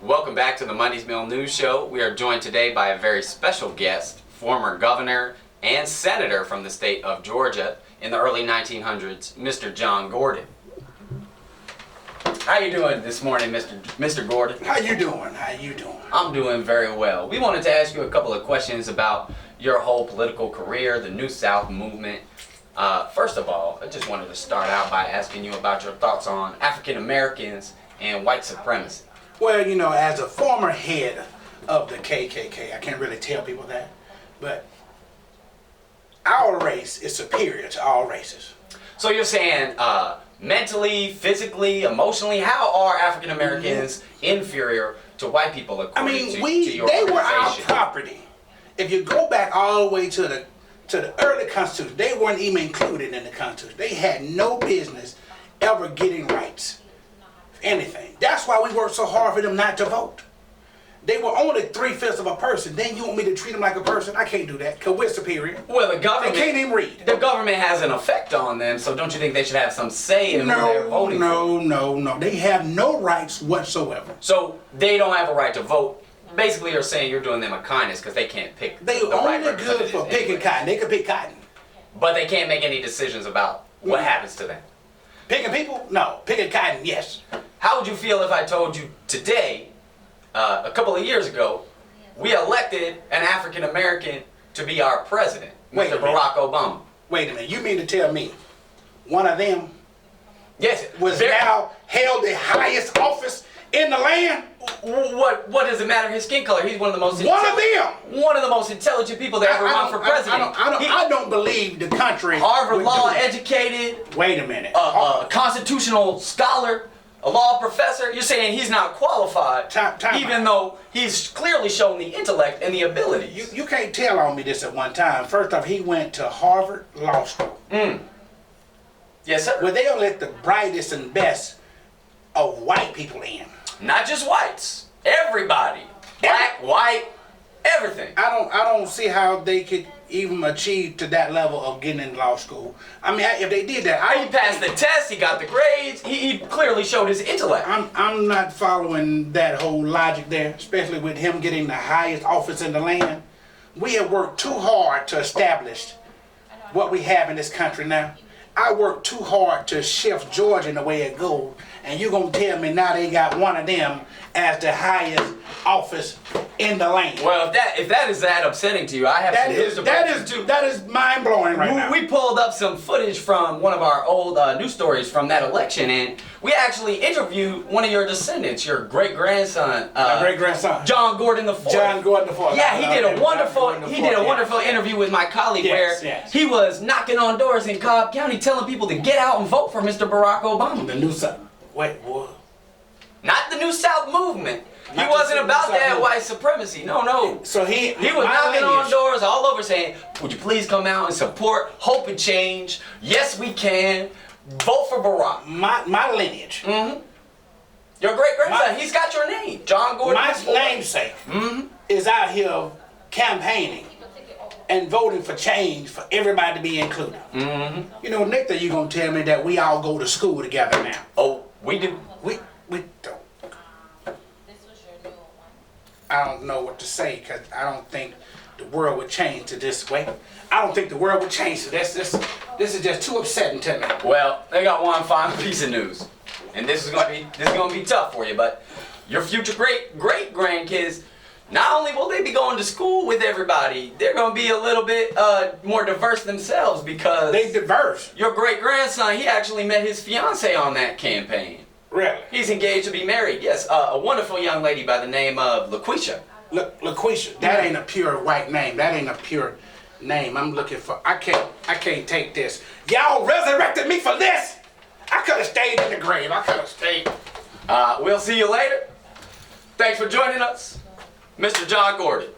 Welcome back to the Monday's Mill News Show. We are joined today by a very special guest, former governor and senator from the state of Georgia in the early 1900s, Mr. John Gordon. How you doing this morning, Mr. Gordon? How you doing? How you doing? I'm doing very well. We wanted to ask you a couple of questions about your whole political career, the New South movement. First of all, I just wanted to start out by asking you about your thoughts on African Americans and white supremacy. Well, you know, as a former head of the KKK, I can't really tell people that, but our race is superior to all races. So you're saying mentally, physically, emotionally, how are African Americans inferior to white people according to your they were our organization? property. If you go back all the way to the early Constitution, they weren't even included in the Constitution. They had no business ever getting rights. Anything. That's why we worked so hard for them not to vote. They were only 3/5 of a person. Then you want me to treat them like a person? I can't do that because we're superior. Well, the government, they can't even read. The government has an effect on them, so don't you think they should have some say in who they're voting for? No. They have no rights whatsoever. So they don't have a right to vote. Basically, you're saying you're doing them a kindness because they can't pick They the right only good for picking cotton. They can pick cotton. But they can't make any decisions about what happens to them. Picking people? No. Picking cotton, yes. How would you feel if I told you today, a couple of years ago, we elected an African American to be our president, Mr. Barack Obama? Wait a minute. You mean to tell me one of them was now held the highest office in the land? What does it matter? His skin color. He's one of the most one of the most intelligent people that ever run for president. I don't believe the country. Harvard law educated. Wait a minute. A constitutional scholar, a law professor. You're saying he's not qualified, even though he's clearly shown the intellect and the abilities. You can't tell on me this at one time. First off, he went to Harvard Law School. Yes, sir. Where they'll let the brightest and best of white people in. Not just whites. Everybody. Black, white, everything. I don't see how they could even achieve to that level of getting in law school. I mean, if they did that, he passed the test. He got the grades. He clearly showed his intellect. I'm not following that whole logic there, especially with him getting the highest office in the land. We have worked too hard to establish what we have in this country now. I worked too hard to shift Georgia in the way it goes, and you're gonna tell me now they got one of them as the highest office in the land. Well, if that is that upsetting to you, I have that is mind blowing right now. We pulled up some footage from one of our old news stories from that election, and we actually interviewed one of your descendants, your great grandson. My great grandson, John Gordon IV. John Gordon IV. Yeah, he did a wonderful interview with my colleague where he was knocking on doors in Cobb County, telling people to get out and vote for Mr. Barack Obama. The New South. Wait, what? Not the New South movement. He wasn't about that white supremacy. No. So he was knocking on doors all over saying, would you please come out and support Hope and Change? Yes, we can. Vote for Barack. My lineage. Your great-grandson, he's got your name. John Gordon. My namesake is out here campaigning and voting for change for everybody to be included. You know, next thing you're going to tell me that we all go to school together now. Oh, we do. We don't. I don't know what to say because I don't think the world would change to this way. I don't think the world would change to this. This is just too upsetting to me. Well, they got one final piece of news, and this is gonna be tough for you. But your future great grandkids, not only will they be going to school with everybody, they're gonna be a little bit more diverse themselves because they diverse. Your great grandson, he actually met his fiance on that campaign. Really? He's engaged to be married. Yes, a wonderful young lady by the name of LaQuisha. LaQuisha, that ain't a pure white name. That ain't a pure name. I'm looking for. I can't take this. Y'all resurrected me for this. I could have stayed in the grave. I could have stayed. We'll see you later. Thanks for joining us, Mr. John Gordon.